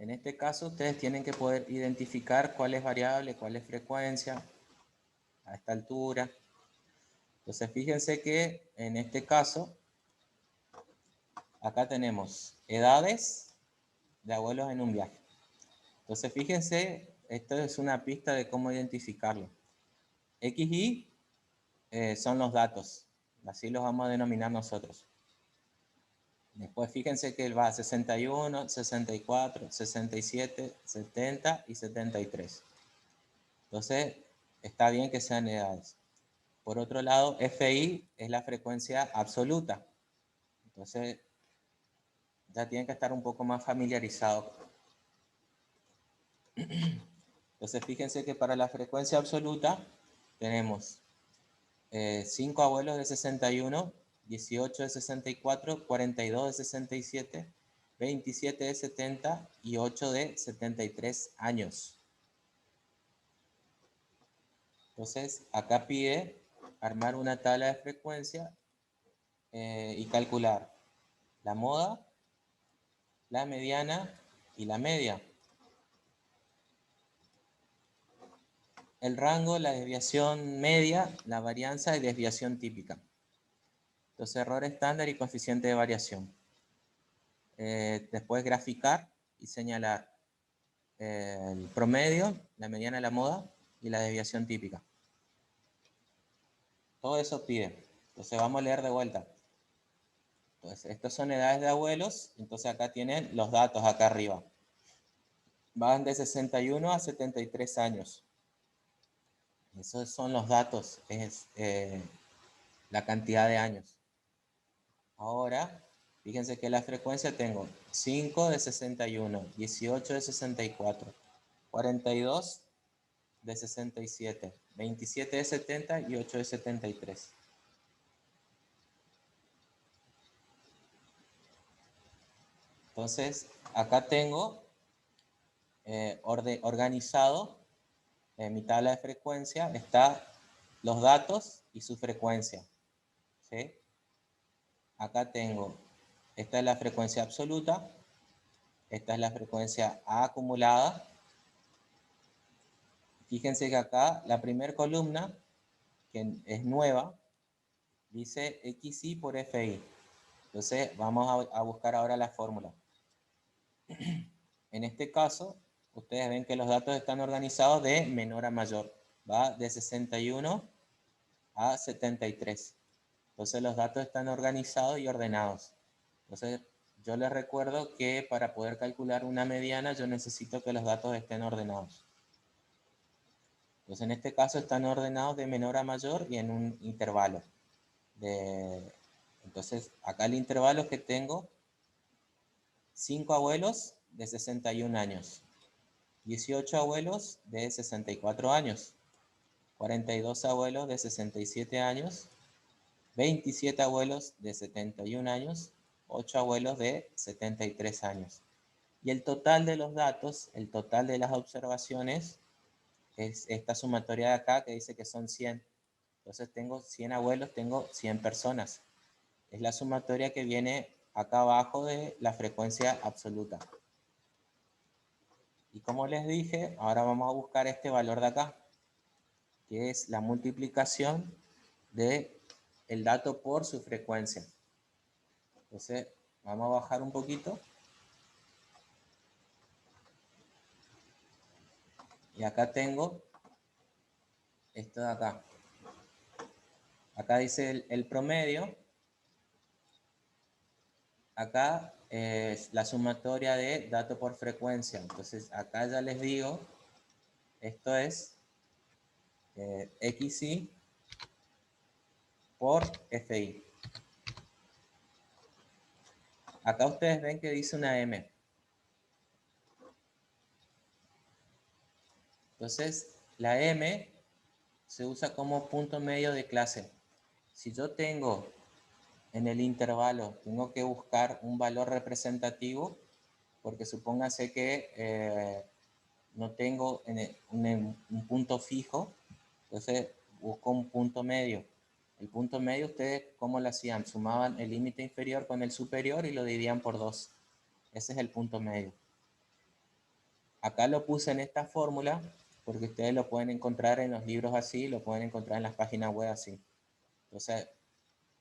En este caso, ustedes tienen que poder identificar cuál es variable, cuál es frecuencia a esta altura. Entonces, fíjense que en este caso, acá tenemos edades de abuelos en un viaje. Entonces, fíjense, esto es una pista de cómo identificarlo. X y son los datos, así los vamos a denominar nosotros. Después fíjense que él va a 61, 64, 67, 70 y 73. Entonces, está bien que sean edades. Por otro lado, FI es la frecuencia absoluta. Entonces, ya tienen que estar un poco más familiarizados. Entonces, fíjense que para la frecuencia absoluta tenemos 5 abuelos de 61, 18 de 64, 42 de 67, 27 de 70 y 8 de 73 años. Entonces, acá pide armar una tabla de frecuencia y calcular la moda, la mediana y la media. El rango, la desviación media, la varianza y desviación típica. Entonces, error estándar y coeficiente de variación. Después graficar y señalar el promedio, la mediana, la moda y la desviación típica. Todo eso pide. Entonces vamos a leer de vuelta. Entonces, estas son edades de abuelos. Entonces acá tienen los datos acá arriba. Van de 61 a 73 años. Esos son los datos. Es la cantidad de años. Ahora, fíjense que la frecuencia tengo 5 de 61, 18 de 64, 42 de 67, 27 de 70 y 8 de 73. Entonces, acá tengo organizado en mi tabla de frecuencia, está los datos y su frecuencia. ¿Sí? Acá tengo, esta es la frecuencia absoluta, esta es la frecuencia acumulada. Fíjense que acá la primera columna, que es nueva, dice XI por FI. Entonces vamos a buscar ahora la fórmula. En este caso, ustedes ven que los datos están organizados de menor a mayor. Va de 61 a 73. Entonces los datos están organizados y ordenados. Entonces yo les recuerdo que para poder calcular una mediana yo necesito que los datos estén ordenados. Entonces en este caso están ordenados de menor a mayor y en un intervalo. Entonces acá el intervalo es que tengo 5 abuelos de 61 años, 18 abuelos de 64 años, 42 abuelos de 67 años, 27 abuelos de 71 años, 8 abuelos de 73 años. Y el total de los datos, el total de las observaciones, es esta sumatoria de acá que dice que son 100. Entonces tengo 100 abuelos, tengo 100 personas. Es la sumatoria que viene acá abajo de la frecuencia absoluta. Y como les dije, ahora vamos a buscar este valor de acá, que es la multiplicación de el dato por su frecuencia. Entonces, vamos a bajar un poquito. Y acá tengo esto de acá. Acá dice el promedio. Acá es la sumatoria de dato por frecuencia. Entonces, acá ya les digo, esto es XI por FI. Acá ustedes ven que dice una M. Entonces, la M se usa como punto medio de clase. Si yo tengo en el intervalo, tengo que buscar un valor representativo, porque supóngase que no tengo un punto fijo, entonces busco un punto medio. El punto medio, ustedes, ¿cómo lo hacían? Sumaban el límite inferior con el superior y lo dividían por 2. Ese es el punto medio. Acá lo puse en esta fórmula porque ustedes lo pueden encontrar en los libros así, lo pueden encontrar en las páginas web así. Entonces,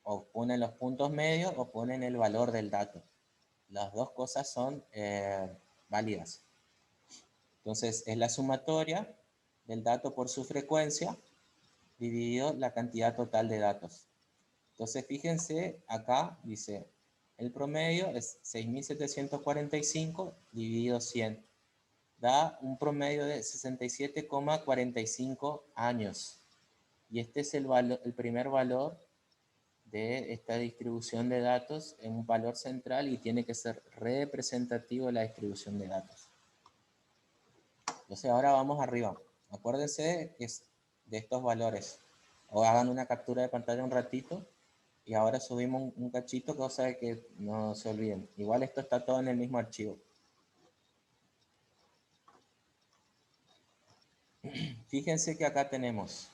o ponen los puntos medios o ponen el valor del dato. Las dos cosas son válidas. Entonces, es la sumatoria del dato por su frecuencia dividido la cantidad total de datos. Entonces, fíjense, acá dice, el promedio es 6.745 dividido 100. Da un promedio de 67,45 años. Y este es el primer valor de esta distribución de datos en un valor central y tiene que ser representativo de la distribución de datos. Entonces ahora vamos arriba. Acuérdense que es de estos valores. O hagan una captura de pantalla un ratito y ahora subimos un cachito, cosa de que no se olviden. Igual esto está todo en el mismo archivo. Fíjense que acá tenemos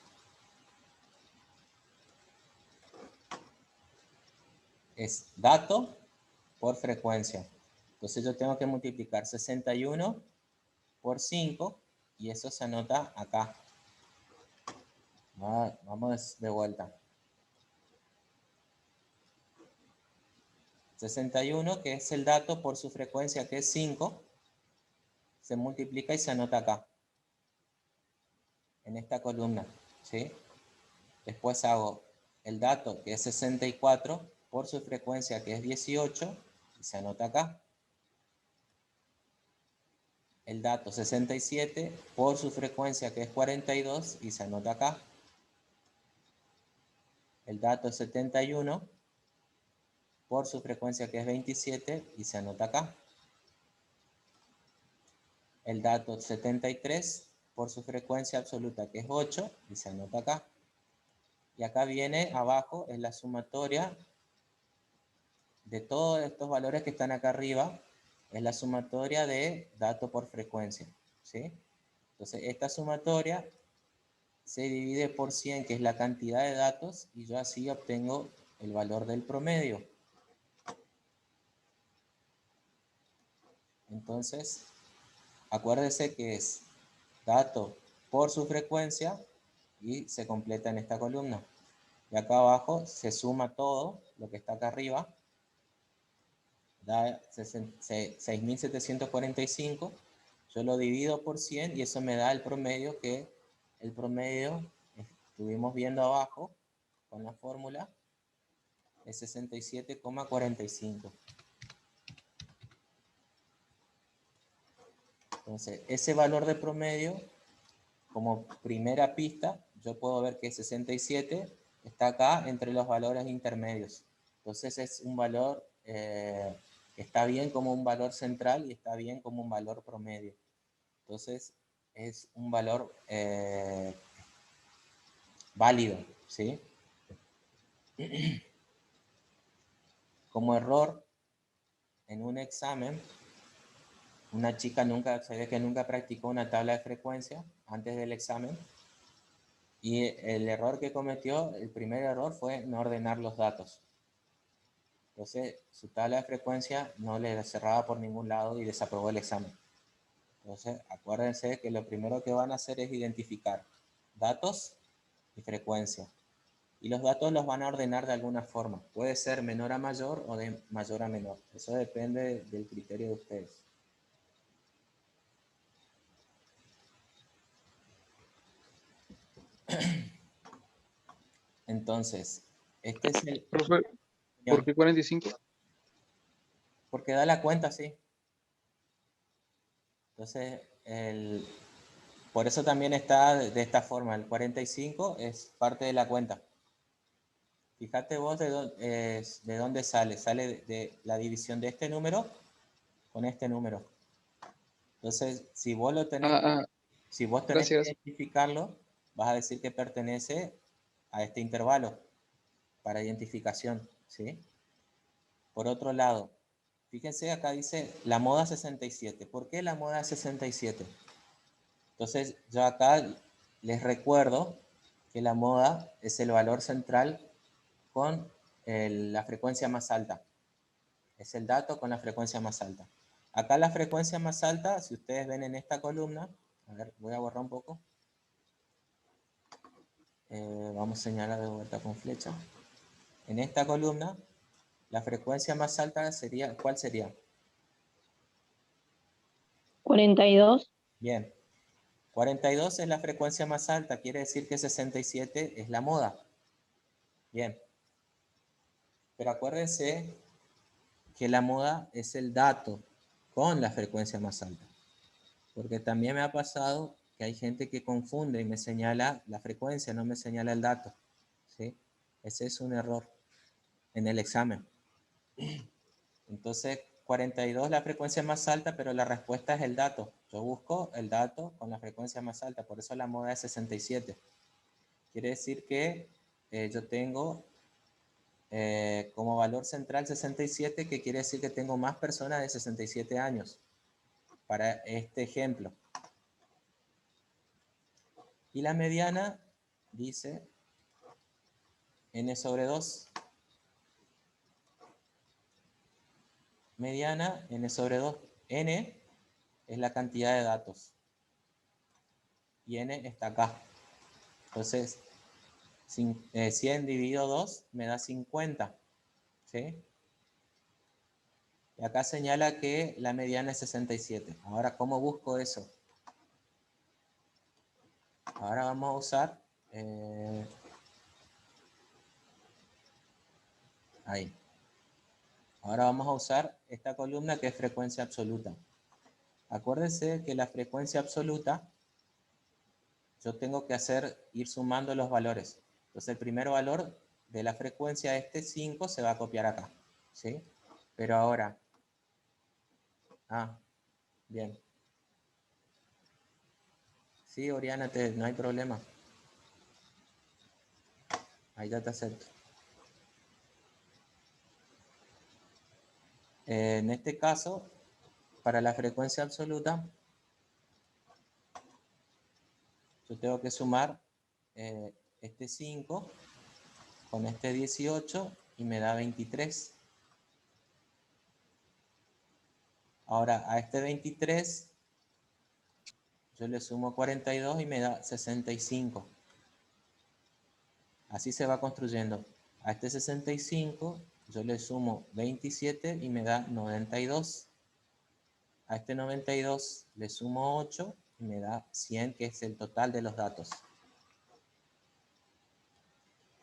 es dato por frecuencia. Entonces yo tengo que multiplicar 61 por 5 y eso se anota acá. Vamos de vuelta. 61, que es el dato por su frecuencia, que es 5, se multiplica y se anota acá, en esta columna, ¿sí? Después hago el dato, que es 64, por su frecuencia, que es 18, y se anota acá. El dato 67, por su frecuencia, que es 42, y se anota acá. El dato 71, por su frecuencia, que es 27, y se anota acá. El dato 73 por su frecuencia absoluta, que es 8, y se anota acá. Y acá viene abajo, es la sumatoria de todos estos valores que están acá arriba, es la sumatoria de dato por frecuencia, ¿sí? Entonces, esta sumatoria se divide por 100, que es la cantidad de datos, y yo así obtengo el valor del promedio. Entonces, acuérdese que es dato por su frecuencia y se completa en esta columna. Y acá abajo se suma todo lo que está acá arriba, da 6.745. Yo lo divido por 100 y eso me da el promedio, que el promedio estuvimos viendo abajo con la fórmula es 67,45. Entonces, ese valor de promedio, como primera pista, yo puedo ver que 67 está acá entre los valores intermedios. Entonces es un valor, está bien como un valor central y está bien como un valor promedio. Entonces es un valor válido, ¿sí? Como error en un examen, una chica se ve que nunca practicó una tabla de frecuencia antes del examen. Y el error que cometió, el primer error fue no ordenar los datos. Entonces, su tabla de frecuencia no le cerraba por ningún lado y desaprobó el examen. Entonces, acuérdense que lo primero que van a hacer es identificar datos y frecuencia. Y los datos los van a ordenar de alguna forma. Puede ser menor a mayor o de mayor a menor. Eso depende del criterio de ustedes. Entonces, este es el... Profe, ¿por qué 45? Porque da la cuenta, sí. Entonces, por eso también está de esta forma. El 45 es parte de la cuenta. Fíjate vos de dónde sale. Sale de la división de este número con este número. Entonces, si vos tenés que Gracias. identificarlo, vas a decir que pertenece a este intervalo para identificación, ¿sí? Por otro lado, fíjense acá dice la moda 67. ¿Por qué la moda 67? Entonces, yo acá les recuerdo que la moda es el valor central con la frecuencia más alta. Es el dato con la frecuencia más alta. Acá la frecuencia más alta, si ustedes ven en esta columna, a ver, voy a borrar un poco. Vamos a señalar de vuelta con flecha. En esta columna, la frecuencia más alta sería, ¿cuál sería? 42. Bien. 42 es la frecuencia más alta, quiere decir que 67 es la moda. Bien. Pero acuérdense que la moda es el dato con la frecuencia más alta. Porque también me ha pasado que hay gente que confunde y me señala la frecuencia, no me señala el dato. ¿Sí? Ese es un error en el examen. Entonces, 42 es la frecuencia más alta, pero la respuesta es el dato. Yo busco el dato con la frecuencia más alta, por eso la moda es 67. Quiere decir que yo tengo como valor central 67, que quiere decir que tengo más personas de 67 años para este ejemplo. Y la mediana dice n sobre 2. Mediana n sobre 2. N es la cantidad de datos. Y n está acá. Entonces, 100 dividido 2 me da 50. ¿Sí? Y acá señala que la mediana es 67. Ahora, ¿cómo busco eso? Ahora vamos a usar... ahí. Ahora vamos a usar esta columna que es frecuencia absoluta. Acuérdense que la frecuencia absoluta, yo tengo que ir sumando los valores. Entonces, el primer valor de la frecuencia, este 5, se va a copiar acá. ¿Sí? Pero ahora... bien. Sí, Oriana, no hay problema. Ahí ya te acepto. En este caso, para la frecuencia absoluta, yo tengo que sumar este 5 con este 18 y me da 23. Ahora, a este 23, yo le sumo 42 y me da 65. Así se va construyendo. A este 65, yo le sumo 27 y me da 92. A este 92 le sumo 8 y me da 100, que es el total de los datos.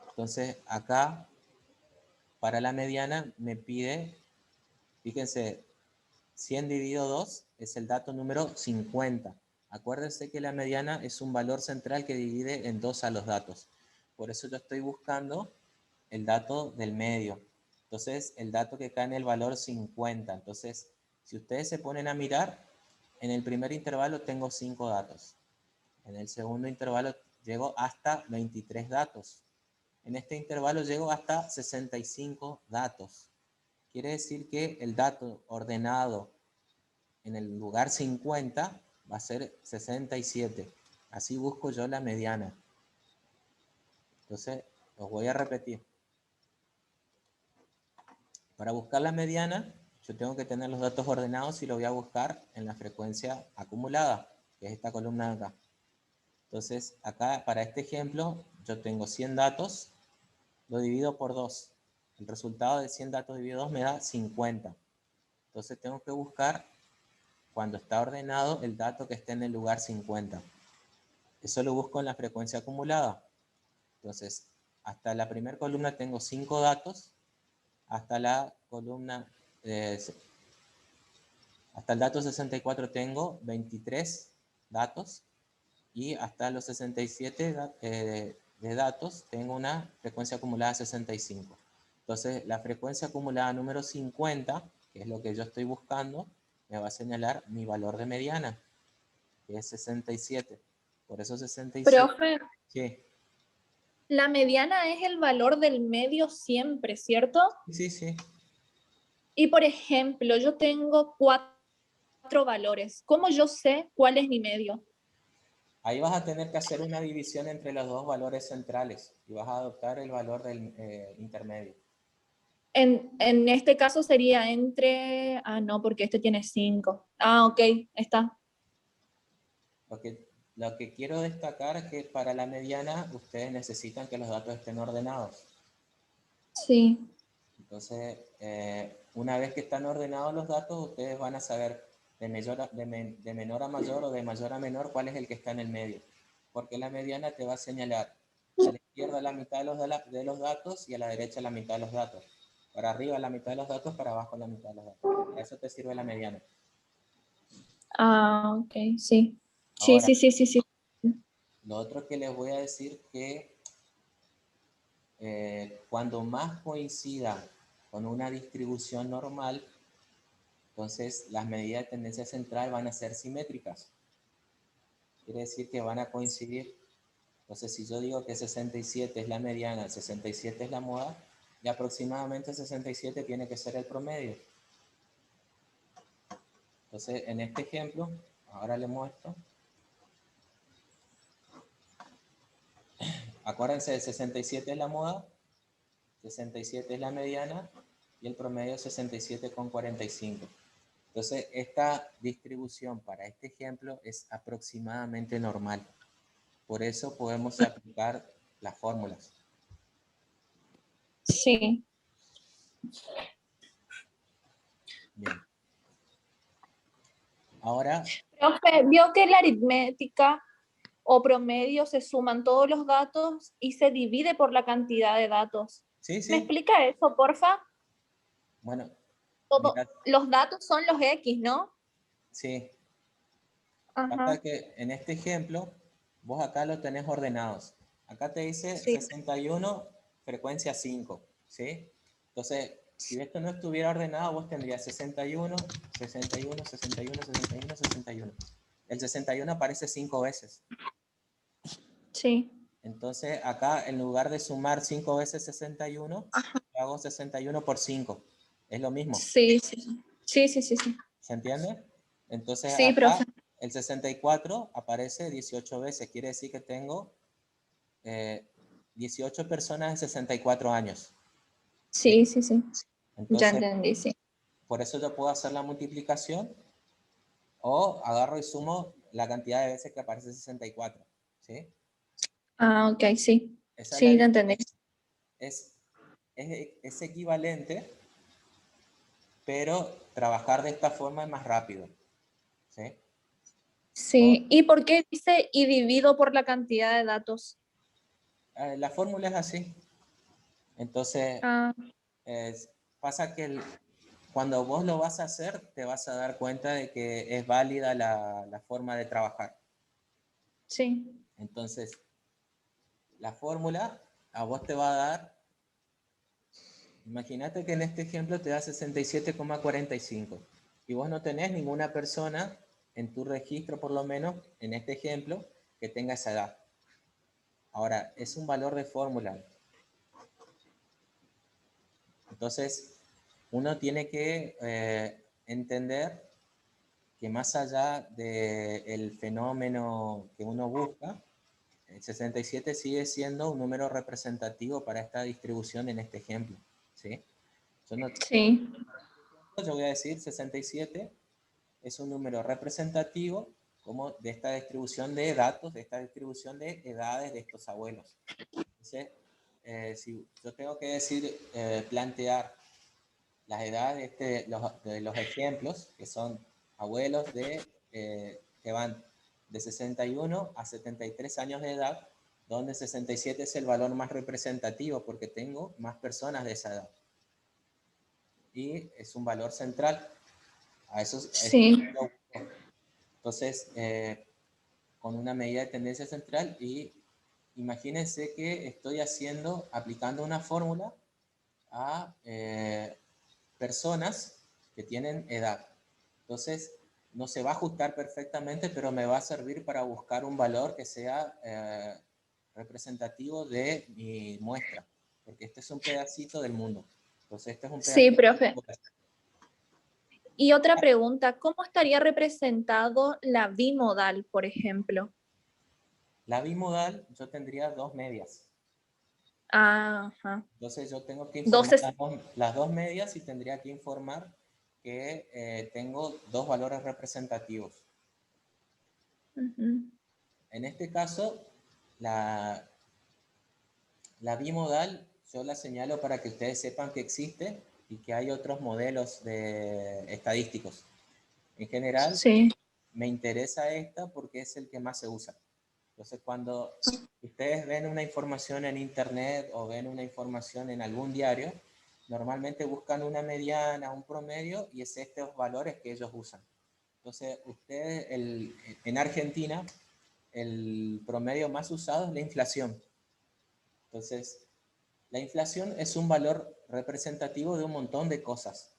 Entonces, acá, para la mediana, me pide, fíjense, 100 dividido 2 es el dato número 50. Acuérdense que la mediana es un valor central que divide en 2 a los datos. Por eso yo estoy buscando el dato del medio. Entonces, el dato que cae en el valor 50. Entonces, si ustedes se ponen a mirar, en el primer intervalo tengo 5 datos. En el segundo intervalo llego hasta 23 datos. En este intervalo llego hasta 65 datos. Quiere decir que el dato ordenado en el lugar 50 va a ser 67. Así busco yo la mediana. Entonces, los voy a repetir. Para buscar la mediana, yo tengo que tener los datos ordenados y lo voy a buscar en la frecuencia acumulada, que es esta columna de acá. Entonces, acá, para este ejemplo, yo tengo 100 datos, lo divido por 2. El resultado de 100 datos dividido 2 me da 50. Entonces, tengo que buscar, cuando está ordenado, el dato que esté en el lugar 50. Eso lo busco en la frecuencia acumulada. Entonces, hasta la primera columna tengo 5 datos, hasta la columna, hasta el dato 64 tengo 23 datos, y hasta los 67 de datos tengo una frecuencia acumulada de 65. Entonces, la frecuencia acumulada número 50, que es lo que yo estoy buscando, me va a señalar mi valor de mediana, que es 67. Por eso 67. Profe, Sí. la mediana es el valor del medio siempre, ¿cierto? Sí, sí. Y por ejemplo, yo tengo 4 valores. ¿Cómo yo sé cuál es mi medio? Ahí vas a tener que hacer una división entre los dos valores centrales y vas a adoptar el valor del intermedio. En este caso sería entre... Ah, no, porque este tiene 5. Ah, ok, está. Lo que quiero destacar es que para la mediana ustedes necesitan que los datos estén ordenados. Sí. Entonces, una vez que están ordenados los datos, ustedes van a saber de menor a mayor o de mayor a menor cuál es el que está en el medio. Porque la mediana te va a señalar a la izquierda la mitad de los datos y a la derecha la mitad de los datos. Para arriba la mitad de los datos, para abajo la mitad de los datos. Para eso te sirve la mediana. Ah, ok, sí. Sí, Ahora, sí. lo otro que les voy a decir que cuando más coincida con una distribución normal, entonces las medidas de tendencia central van a ser simétricas. Quiere decir que van a coincidir. Entonces, si yo digo que 67 es la mediana, 67 es la moda, y aproximadamente 67 tiene que ser el promedio. Entonces, en este ejemplo, ahora le muestro. Acuérdense, 67 es la moda, 67 es la mediana, y el promedio es 67,45. Entonces, esta distribución para este ejemplo es aproximadamente normal. Por eso podemos aplicar las fórmulas. Sí. Bien. Ahora, Profe, vio que la aritmética o promedio se suman todos los datos y se divide por la cantidad de datos. sí, ¿Me sí. explica eso, porfa? Bueno, Todo, mira, los datos son los X, ¿no? sí. Pasa Ajá, que en este ejemplo, vos acá lo tenés ordenados. Acá te dice sí. 61, frecuencia 5, ¿sí? Entonces, si esto no estuviera ordenado, vos tendrías 61, 61, 61, 61, 61. El 61 aparece 5 veces. Sí. Entonces, acá en lugar de sumar 5 veces 61, hago 61 por 5. Es lo mismo. Sí. Sí. ¿Se entiende? Entonces, Sí, profe. acá el 64 aparece 18 veces. Quiere decir que tengo 18 personas de 64 años. ¿Sí? Sí. Ya Entonces, entendí, sí. por eso yo puedo hacer la multiplicación o agarro y sumo la cantidad de veces que aparece 64. ¿Sí? Ah, ok, sí. Esa es la Sí, ya entendí. diferencia. Es equivalente, pero trabajar de esta forma es más rápido. ¿Sí? Sí. ¿Y por qué dice y divido por la cantidad de datos? La fórmula es así. Entonces, Ah, pasa que cuando vos lo vas a hacer, te vas a dar cuenta de que es válida la forma de trabajar. sí. Entonces, la fórmula a vos te va a dar, imagínate que en este ejemplo te da 67,45 y vos no tenés ninguna persona en tu registro, por lo menos en este ejemplo, que tenga esa edad. Ahora, es un valor de fórmula. Entonces, uno tiene que entender que más allá del fenómeno que uno busca, el 67 sigue siendo un número representativo para esta distribución en este ejemplo. ¿Sí? Sí. Yo voy a decir 67 es un número representativo como de esta distribución de datos, de esta distribución de edades de estos abuelos. Entonces, si yo tengo que decir, plantear las edades de los ejemplos, que son abuelos que van de 61 a 73 años de edad, donde 67 es el valor más representativo porque tengo más personas de esa edad. Y es un valor central. A eso Sí. entonces, con una medida de tendencia central y imagínense que estoy aplicando una fórmula a personas que tienen edad. Entonces, no se va a ajustar perfectamente, pero me va a servir para buscar un valor que sea representativo de mi muestra, porque este es un pedacito del mundo. Entonces, este es un Sí, pedacito. profe. Y otra pregunta, ¿cómo estaría representado la bimodal, por ejemplo? La bimodal, yo tendría dos medias. Ajá. Entonces yo tengo que informar 12. las dos medias y tendría que informar que tengo dos valores representativos. Ujú. En este caso, la bimodal yo la señalo para que ustedes sepan que existe y que hay otros modelos estadísticos. En general, Sí. me interesa esta porque es el que más se usa. Entonces, cuando ustedes ven una información en internet o ven una información en algún diario, normalmente buscan una mediana, un promedio, y es estos valores que ellos usan. Entonces, ustedes, en Argentina, el promedio más usado es la inflación. Entonces, la inflación es un valor representativo de un montón de cosas.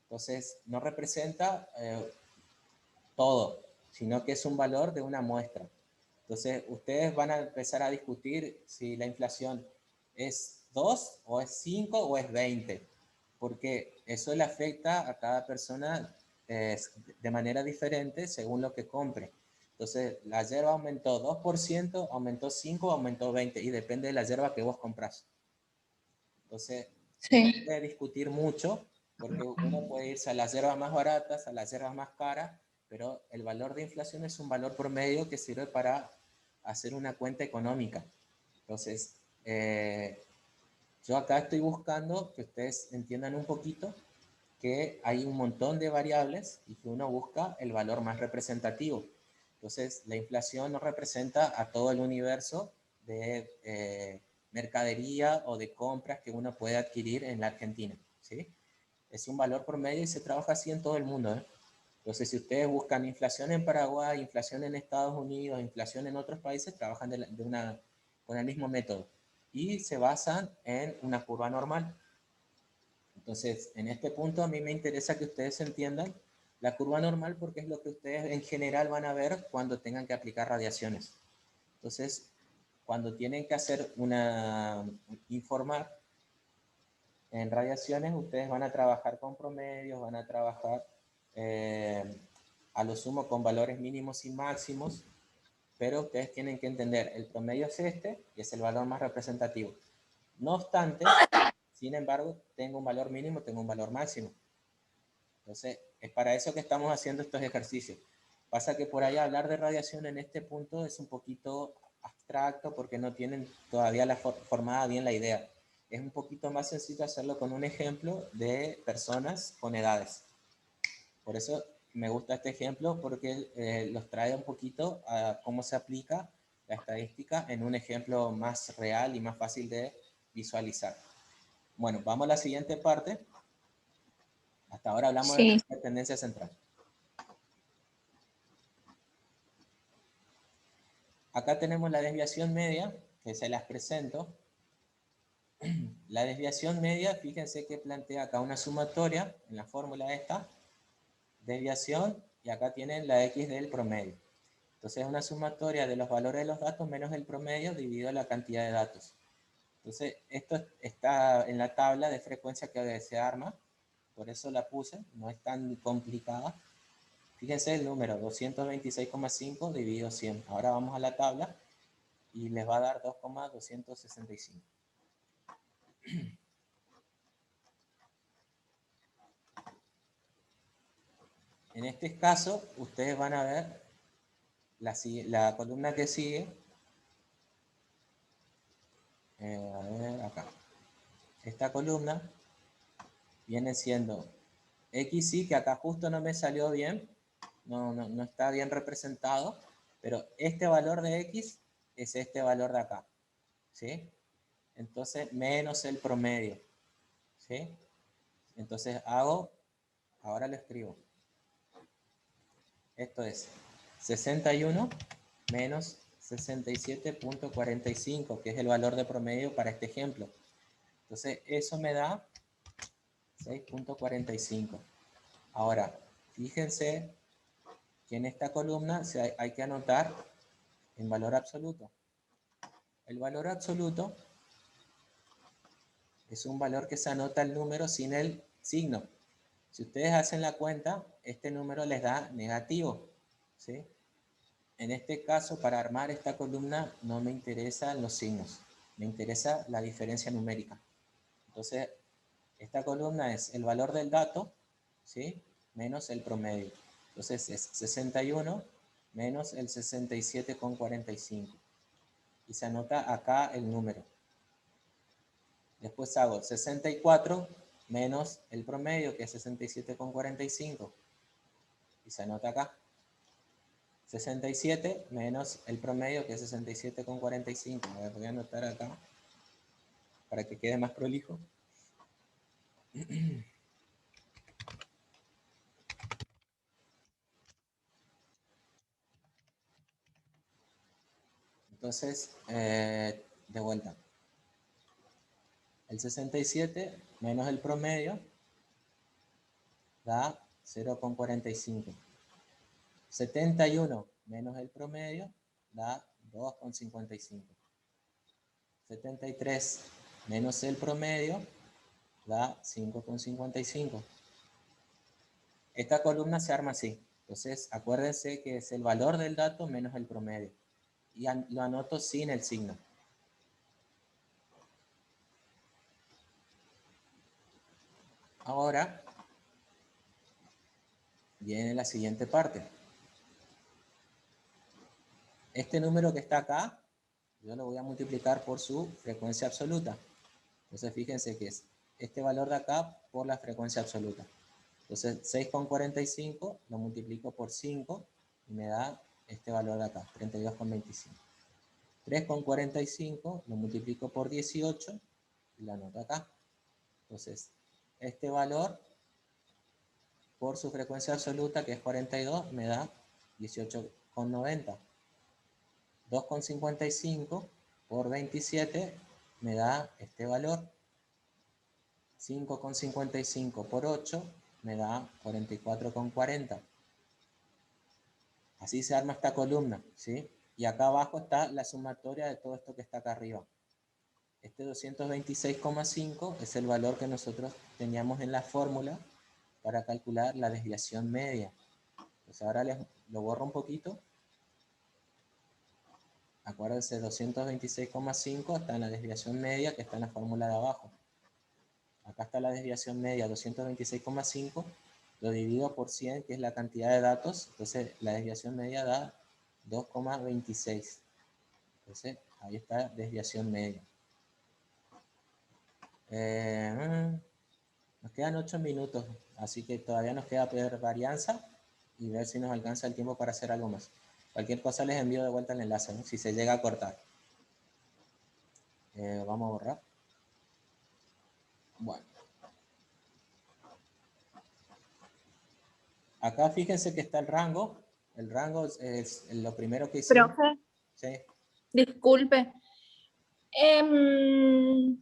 Entonces, no representa todo, sino que es un valor de una muestra. Entonces, ustedes van a empezar a discutir si la inflación es 2 o es 5 o es 20, porque eso le afecta a cada persona de manera diferente según lo que compre. Entonces, la yerba aumentó 2%, aumentó 5, aumentó 20, y depende de la yerba que vos compras. Entonces, no se Sí. puede discutir mucho, porque uno puede irse a las hierbas más baratas, a las hierbas más caras, pero el valor de inflación es un valor promedio que sirve para hacer una cuenta económica. Entonces, yo acá estoy buscando que ustedes entiendan un poquito que hay un montón de variables y que uno busca el valor más representativo. Entonces, la inflación no representa a todo el universo de mercadería o de compras que uno puede adquirir en la Argentina, ¿sí? Es un valor promedio y se trabaja así en todo el mundo, ¿eh? Entonces, si ustedes buscan inflación en Paraguay, inflación en Estados Unidos, inflación en otros países, trabajan con el mismo método y se basan en una curva normal. Entonces, en este punto a mí me interesa que ustedes entiendan la curva normal porque es lo que ustedes en general van a ver cuando tengan que aplicar radiaciones. Entonces, cuando tienen que informar en radiaciones, ustedes van a trabajar con promedios, van a trabajar a lo sumo con valores mínimos y máximos, pero ustedes tienen que entender, el promedio es este y es el valor más representativo. No obstante, sin embargo, tengo un valor mínimo, tengo un valor máximo. Entonces, es para eso que estamos haciendo estos ejercicios. Pasa que por ahí hablar de radiación en este punto es un poquito abstracto porque no tienen todavía formada bien la idea. Es un poquito más sencillo hacerlo con un ejemplo de personas con edades. Por eso me gusta este ejemplo porque los trae un poquito a cómo se aplica la estadística en un ejemplo más real y más fácil de visualizar. Bueno, vamos a la siguiente parte. Hasta ahora hablamos Sí. de tendencia central. Acá tenemos la desviación media, que se las presento. La desviación media, fíjense que plantea acá una sumatoria en la fórmula esta, desviación, y acá tienen la X del promedio. Entonces es una sumatoria de los valores de los datos menos el promedio dividido la cantidad de datos. Entonces esto está en la tabla de frecuencia que se arma, por eso la puse, no es tan complicada. Fíjense el número, 226,5 dividido 100. Ahora vamos a la tabla y les va a dar 2,265. En este caso, ustedes van a ver la columna que sigue. A ver, acá. Esta columna viene siendo XY, que acá justo no me salió bien, no está bien representado, pero este valor de X es este valor de acá, ¿sí? Entonces, menos el promedio, ¿sí? Entonces ahora lo escribo. Esto es 61 menos 67.45, que es el valor de promedio para este ejemplo. Entonces, eso me da 6.45. Ahora, fíjense que en esta columna hay que anotar en valor absoluto. El valor absoluto es un valor que se anota el número sin el signo. Si ustedes hacen la cuenta, este número les da negativo, ¿sí? En este caso, para armar esta columna, no me interesan los signos. Me interesa la diferencia numérica. Entonces, esta columna es el valor del dato, ¿sí? Menos el promedio. Entonces es 61 menos el 67,45. Y se anota acá el número. Después hago 64 menos el promedio, que es 67,45. Y se anota acá. 67 menos el promedio, que es 67,45. Voy a anotar acá para que quede más prolijo. Entonces, de vuelta. El 67 menos el promedio da 0,45. 71 menos el promedio da 2,55. 73 menos el promedio da 5,55. Esta columna se arma así. Entonces, acuérdense que es el valor del dato menos el promedio. Y lo anoto sin el signo. Ahora viene la siguiente parte. Este número que está acá, yo lo voy a multiplicar por su frecuencia absoluta. Entonces, fíjense que es este valor de acá por la frecuencia absoluta. Entonces, 6,45 lo multiplico por 5 y me da este valor de acá, 32,25. 3,45 lo multiplico por 18 y lo anoto acá. Entonces, este valor por su frecuencia absoluta, que es 42, me da 18,90. 2,55 por 27 me da este valor. 5,55 por 8 me da 44,40. Así se arma esta columna, ¿sí? Y acá abajo está la sumatoria de todo esto que está acá arriba. Este 226,5 es el valor que nosotros teníamos en la fórmula para calcular la desviación media. Pues ahora lo borro un poquito. Acuérdense, 226,5 está en la desviación media que está en la fórmula de abajo. Acá está la desviación media, 226,5. Lo divido por 100, que es la cantidad de datos. Entonces, la desviación media da 2,26. Entonces, ahí está desviación media. Nos quedan 8 minutos, así que todavía nos queda ver varianza y ver si nos alcanza el tiempo para hacer algo más. Cualquier cosa les envío de vuelta el enlace, ¿no? Si se llega a cortar. Vamos a borrar. Bueno. Acá fíjense que está el rango. El rango es lo primero que hicimos. Profe, Sí. disculpe. En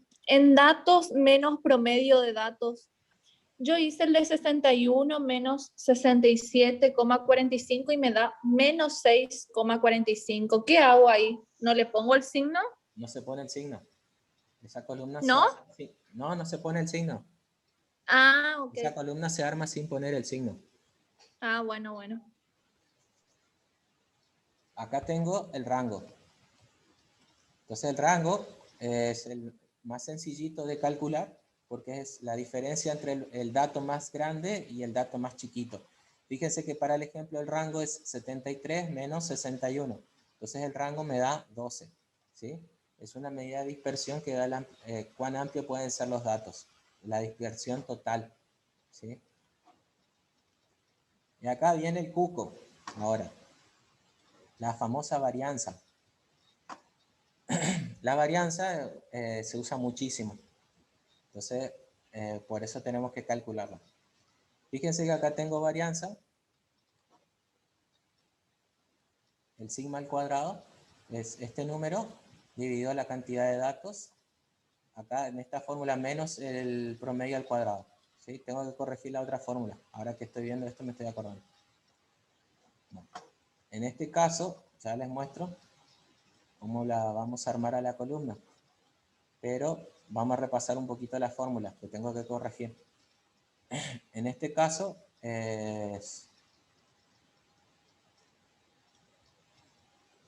datos menos promedio de datos, yo hice el de 61 menos 67,45 y me da menos 6,45. ¿Qué hago ahí? ¿No le pongo el signo? No se pone el signo. Esa columna ¿No? no se pone el signo. Ah, ok. Esa columna se arma sin poner el signo. Ah, bueno. Acá tengo el rango. Entonces el rango es el más sencillito de calcular porque es la diferencia entre el dato más grande y el dato más chiquito. Fíjense que para el ejemplo el rango es 73 menos 61. Entonces el rango me da 12. ¿Sí? Es una medida de dispersión que da cuán amplio pueden ser los datos. La dispersión total. ¿Sí? Y acá viene el cuco. Ahora, la famosa varianza. La varianza se usa muchísimo. Entonces, por eso tenemos que calcularla. Fíjense que acá tengo varianza. El sigma al cuadrado es este número dividido la cantidad de datos. Acá en esta fórmula menos el promedio al cuadrado. ¿Sí? Tengo que corregir la otra fórmula. Ahora que estoy viendo esto me estoy acordando. Bueno, en este caso, ya les muestro cómo la vamos a armar a la columna. Pero vamos a repasar un poquito las fórmulas que tengo que corregir. En este caso es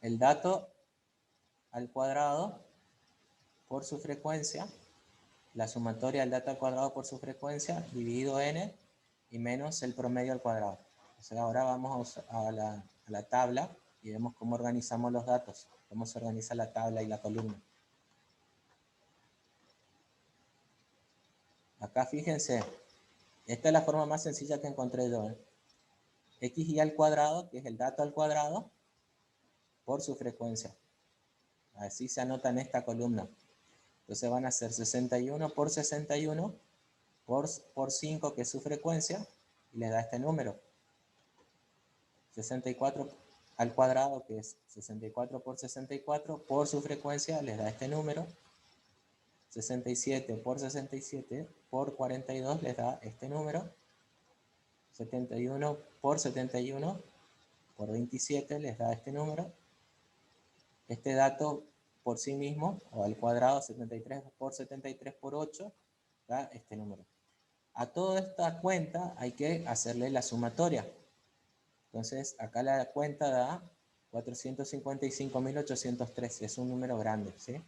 el dato al cuadrado por su frecuencia, la sumatoria del dato al cuadrado por su frecuencia, dividido n, y menos el promedio al cuadrado. O sea, ahora vamos a la tabla y vemos cómo organizamos los datos, cómo se organiza la tabla y la columna. Acá fíjense, esta es la forma más sencilla que encontré yo. XY al cuadrado, que es el dato al cuadrado, por su frecuencia. Así se anota en esta columna. Entonces van a ser 61 por 61 por 5, que es su frecuencia, y les da este número. 64 al cuadrado, que es 64 por su frecuencia, les da este número. 67 por 42 les da este número. 71 por 27 les da este número. Este dato por sí mismo, o al cuadrado, 73 por 8, da este número. A toda esta cuenta hay que hacerle la sumatoria. Entonces, acá la cuenta da 455.803. Es un número grande, ¿sí?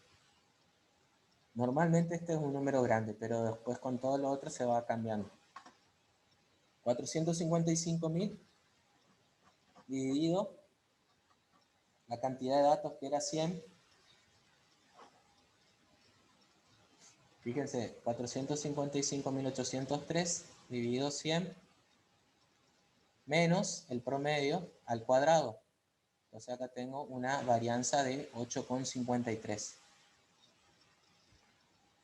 Normalmente este es un número grande, pero después con todo lo otro se va cambiando. 455.000 dividido la cantidad de datos, que era 100. Fíjense, 455.803 dividido 100 menos el promedio al cuadrado. Entonces acá tengo una varianza de 8,53.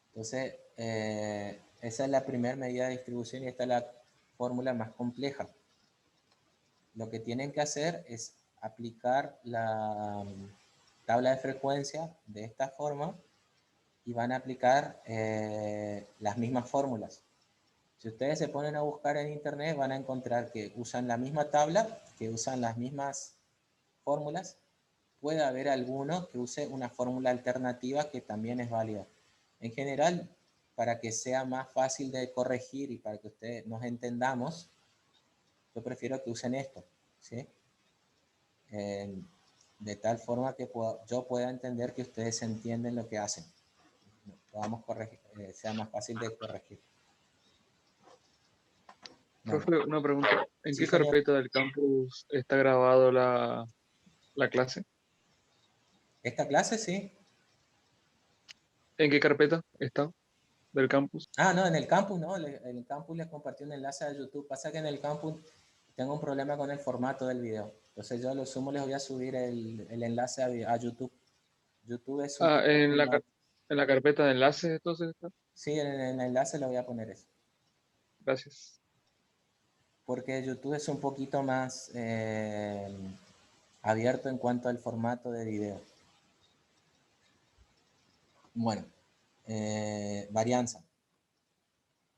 Entonces, esa es la primera medida de distribución y esta es la fórmula más compleja. Lo que tienen que hacer es aplicar la tabla de frecuencia de esta forma y van a aplicar las mismas fórmulas. Si ustedes se ponen a buscar en internet, van a encontrar que usan la misma tabla, que usan las mismas fórmulas. Puede haber alguno que use una fórmula alternativa que también es válida. En general, para que sea más fácil de corregir y para que ustedes nos entendamos, yo prefiero que usen esto, ¿sí? De tal forma que yo pueda entender que ustedes entienden lo que hacen. Podamos corregir, sea más fácil de corregir. Profe, una pregunta. ¿En Sí, qué señor. carpeta del campus está grabado la clase? ¿Esta clase sí? ¿En qué carpeta está del campus? Ah, no, en el campus no. En el campus les compartí un enlace a YouTube. Pasa que en el campus tengo un problema con el formato del video. Entonces yo a lo sumo les voy a subir el enlace a YouTube. YouTube es un Ah, poco más... en la carpeta de enlaces, entonces está. Sí, en el enlace le voy a poner eso. Gracias. Porque YouTube es un poquito más abierto en cuanto al formato de video. Bueno, varianza.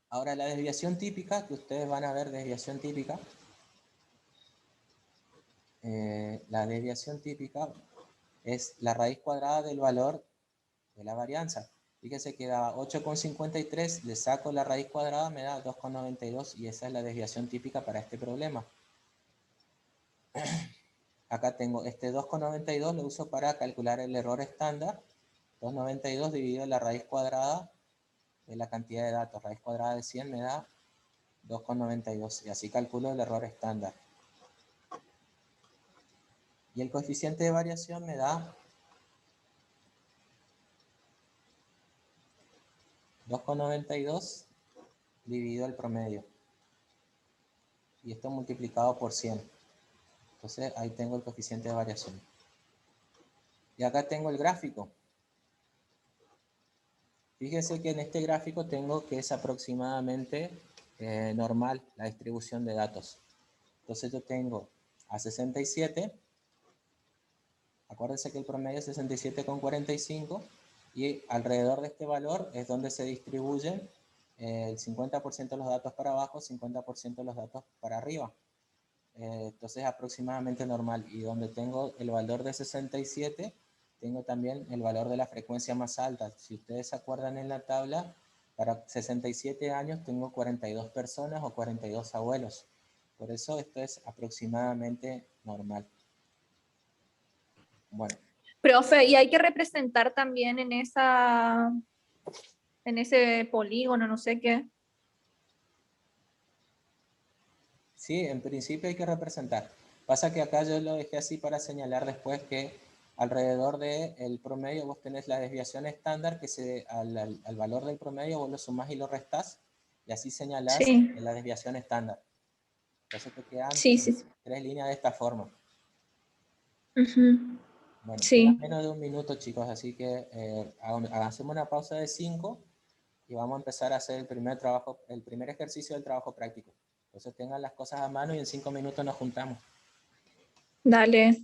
Ahora la desviación típica, que ustedes van a ver desviación típica. La desviación típica es la raíz cuadrada del valor de la varianza. Fíjense que da 8,53, le saco la raíz cuadrada, me da 2,92 y esa es la desviación típica para este problema. Acá tengo este 2,92, lo uso para calcular el error estándar. 2,92 dividido la raíz cuadrada de la cantidad de datos. Raíz cuadrada de 100 me da 2,92 y así calculo el error estándar. Y el coeficiente de variación me da 2,92 dividido el promedio. Y esto multiplicado por 100. Entonces ahí tengo el coeficiente de variación. Y acá tengo el gráfico. Fíjense que en este gráfico tengo que es aproximadamente normal la distribución de datos. Entonces yo tengo a 67. Acuérdense que el promedio es 67,45 y alrededor de este valor es donde se distribuyen el 50% de los datos para abajo, 50% de los datos para arriba. Entonces aproximadamente normal. Y donde tengo el valor de 67, tengo también el valor de la frecuencia más alta. Si ustedes se acuerdan en la tabla, para 67 años tengo 42 personas o 42 abuelos. Por eso esto es aproximadamente normal. Bueno, Profe, y hay que representar también en ese polígono, no sé qué. Sí, en principio hay que representar. Pasa que acá yo lo dejé así para señalar después que alrededor del promedio vos tenés la desviación estándar, que al valor del promedio vos lo sumás y lo restás, y así señalás Sí, la desviación estándar. Entonces te quedan sí, sí. 3 líneas de esta forma. Ujú. Bueno, queda Sí, menos de un minuto, chicos, así que hacemos una pausa de 5 y vamos a empezar a hacer el primer ejercicio del trabajo práctico. Entonces tengan las cosas a mano y en 5 minutos nos juntamos. dale.